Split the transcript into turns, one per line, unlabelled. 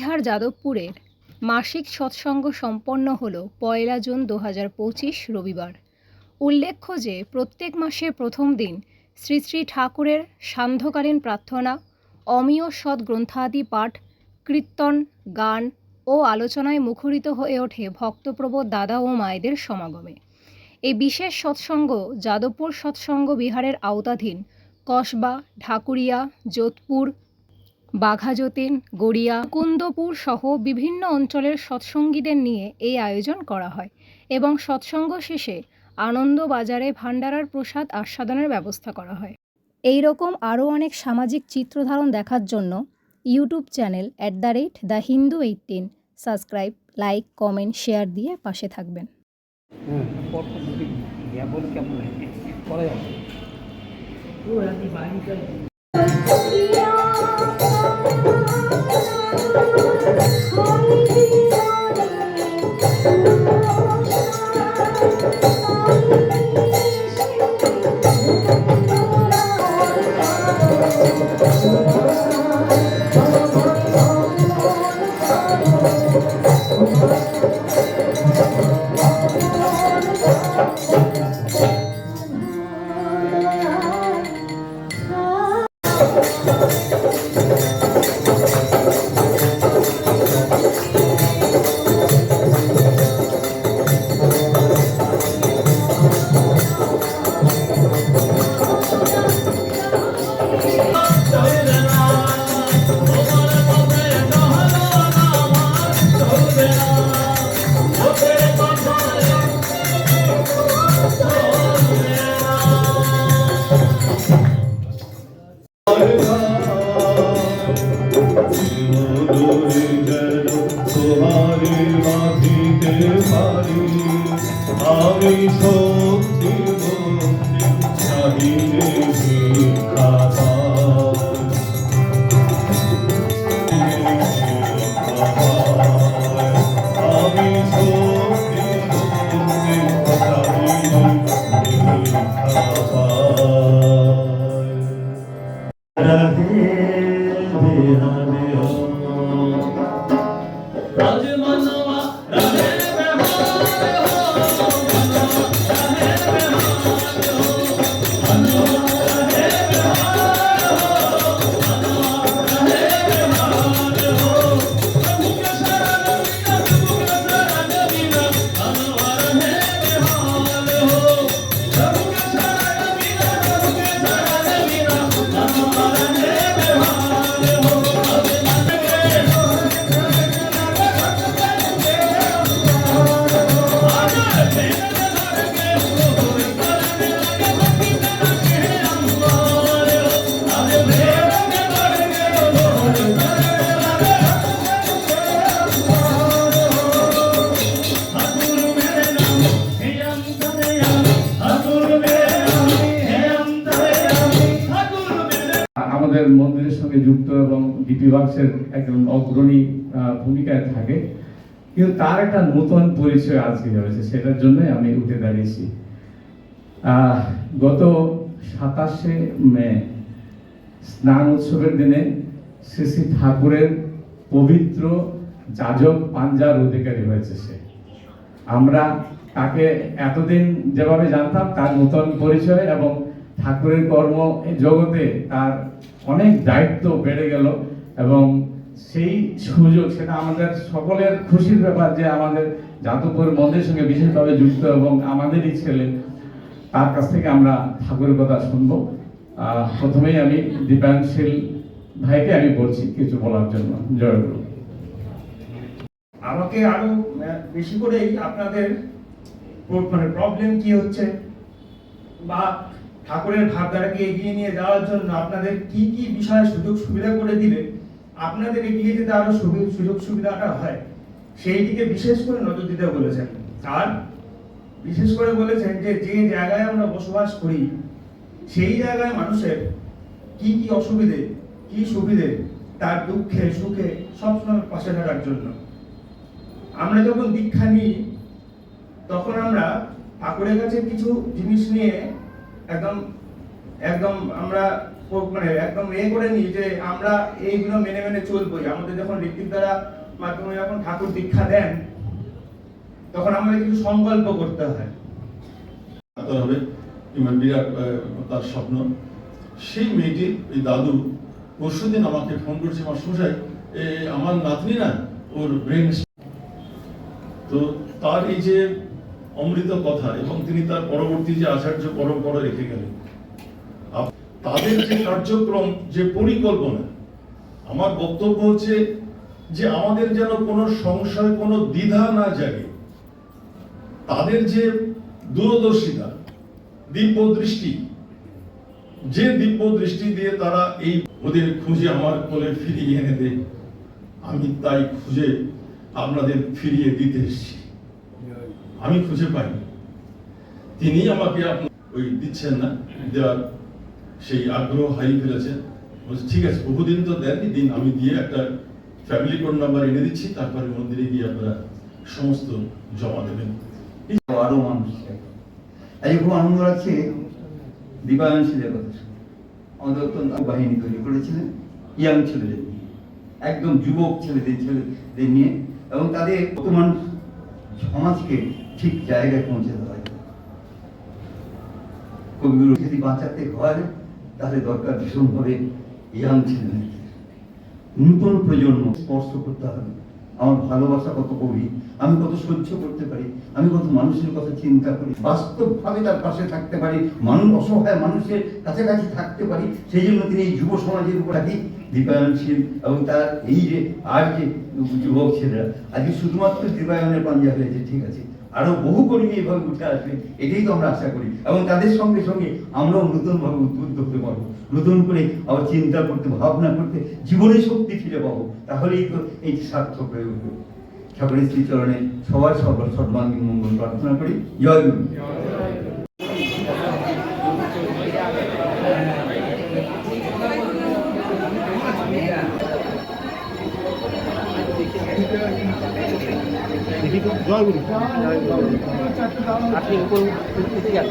বিহার যাদবপুরের মাসিক সৎসঙ্গ সম্পন্ন হল 1 জুন 2025 রবিবার। উল্লেখ্য যে প্রত্যেক মাসের প্রথম দিন শ্রী শ্রী ঠাকুরের সান্ধ্যকালীন প্রার্থনা, অমীয় সৎ গ্রন্থাদি পাঠ, কীর্তন, গান ও আলোচনায় মুখরিত হয়ে ওঠে ভক্তপ্রবর দাদা ও মায়েদের সমাগমে। এই বিশেষ সৎসঙ্গ যাদবপুর সৎসঙ্গ বিহারের আওতাধীন কসবা, ঢাকুরিয়া, যোধপুর, বাঘাযতীন, গড়িয়া, কুন্দপুর সহ বিভিন্ন অঞ্চলের সৎসঙ্গীদের নিয়ে এই আয়োজন করা হয় এবং সৎসঙ্গ শেষে আনন্দবাজারে ভান্ডারার প্রসাদ আস্বাদনের ব্যবস্থা করা হয়। এই রকম আরও অনেক সামাজিক চিত্রধারণ দেখার জন্য ইউটিউব চ্যানেল @দ্য হিন্দু18 সাবস্ক্রাইব, লাইক, কমেন্ট, শেয়ার দিয়ে পাশে থাকবেন।
আমি শক্তি চাহিলে ভিক্ষা আমি শক্তি চাহিলে আমাদের মন্দিরের সঙ্গে যুক্ত এবং ডিপি ওয়ার্কসের একজন অগ্রণী ভূমিকায় থাকে, কিন্তু তার একটা নতুন পরিচয় আজকে হয়েছে, সেটার জন্য আমি উঠে দাঁড়িয়েছি। গত 27শে মে স্নান উৎসবের দিনে শ্রী শ্রী ঠাকুরের পবিত্র যাজক পাঞ্জার অধিকারী হয়েছে সে। আমরা তাকে এতদিন যেভাবে জানতাম তার নতুন পরিচয় এবং ঠাকুরের কর্ম জগতে তার অনেক দায়িত্ব বেড়ে গেল এবং সেই সুযোগ, সেটা আমাদের সকলের খুশির ব্যাপার যে আমাদের যাদবপুর মন্দিরের সঙ্গে বিশেষভাবে যুক্ত এবং আমাদেরই ছেলে, তার কাছ থেকে আমরা ঠাকুরের কথা শুনবো। প্রথমেই আমি দীপাংশীল ভাইকে আমি বলছি কিছু বলার জন্য। জয়গুরু।
আমাকে আরো বেশি করেই আপনাদের প্রবলেম কি হচ্ছে বা ঠাকুরের ভাবধারাকে এগিয়ে নিয়ে যাওয়ার জন্য আপনাদের কি কি বিষয়ে সুযোগ সুবিধা করে দিলে আপনাদের এগিয়ে যেতে আরো সুযোগ সুবিধাটা হয়, সেই দিকে বিশেষ করে নজর দিতে বলেছেন। আর বিশেষ করে বলেছেন যে যে জায়গায় আমরা বসবাস করি সেই জায়গায় মানুষের কি কি অসুবিধে কি সুবিধে, তার দুঃখে সুখে সবসময় পাশে থাকার জন্য। আমরা যখন দীক্ষা নিই তখন আমরা ঠাকুরের কাছে কিছু জিনিস নিয়ে একদম আমরা একদম করে নিই যে আমরা এইগুলো মেনে মেনে চলবই। আমাদের যখন ঋত্বিক দ্বারা মাধ্যমে যখন ঠাকুর দীক্ষা দেন তখন আমাদের কিছু সংকল্প করতে হয়।
ডাক্তার হবে কিংবা বিরাট তার স্বপ্ন। সেই মেয়েটি ওই দাদু পরশুদিন আমাকে ফোন করেছে, আমার শোষায় আমার নাতনি না ওর ব্রেন, তো তার এই যে অমৃত কথা এবং তিনি তার পরবর্তী যে আচার্য পরম্পরা রেখে গেলেন, তাদের যে কার্যক্রম, যে পরিকল্পনা, আমার বক্তব্য হচ্ছে যে আমাদের যেন কোনো সংশয়, কোনো দ্বিধা না জাগে। তাদের যে দূরদর্শিতা, দিব্য দৃষ্টি, যে দিব্য দৃষ্টি দিয়ে তারা এই ওদের খুঁজে আমার কোলে ফিরিয়ে এনে দেয়, আমি তাই খুঁজে আপনাদের ফিরিয়ে দিতে এসেছি। আমি খুঁজে পাইনি, তিনি আমাকে ওই দিচ্ছেন না, দেওয়ার সেই আগ্রহ হারিয়ে ফেলেছেন। বলছে ঠিক আছে, বহুদিন তো দেননি, দিন আমি দিয়ে একটা ফ্যামিলি কোড নাম্বার এনে দিচ্ছি, তারপরে মন্দিরে গিয়ে আপনারা সমস্ত জমা দেবেন।
আরো মানুষ আজ খুব আনন্দ লাগছে দীপায়ন ছেলের কথা শুনে। আমাদের অত্যন্ত বাহিনী তৈরি করেছিলেন ইয়াং ছেলেদের নিয়ে, একদম যুবক ছেলেদের নিয়ে, এবং তাদের বর্তমান সমাজকে ঠিক জায়গায় পৌঁছে দেওয়া হয়। কবিগুলো যদি বাঁচাতে হয় তাহলে দরকার ভীষণভাবে ইয়াং ছেলেমেয়েদের, নূতন প্রজন্ম স্পর্শ করতে হবে। আমার ভালোবাসা কত করি, আমি কত সহ্য করতে পারি, আমি কত মানুষের কথা চিন্তা করি, বাস্তবভাবে তার পাশে থাকতে পারি, অসহায় মানুষের কাছাকাছি থাকতে পারি। সেই জন্য তিনি এই যুব সমাজের উপর রাখি দীপায়নশীল, এবং তার এই যে আর যে যুবক ছেলেরা আজকে শুধুমাত্র দীপায়নের পাঞ্জা হয়েছে, ঠিক আছে, আরো বহু কর্মী এভাবে উঠে আসবে, এটাই তো আমরা আশা করি। এবং তাদের সঙ্গে সঙ্গে আমরাও নতুনভাবে উদ্বুদ্ধ হতে পারবো, নতুন করে আবার চিন্তা করতে, ভাবনা করতে, জীবনের শক্তি ফিরে পাবো। তাহলেই তো এই সার্থক হয়ে উঠবে। ঠাকুরের শ্রীচরণে সবার সর্বাঙ্গীন মঙ্গল প্রার্থনা করি। জয় গুরু।
আপনি উপর যান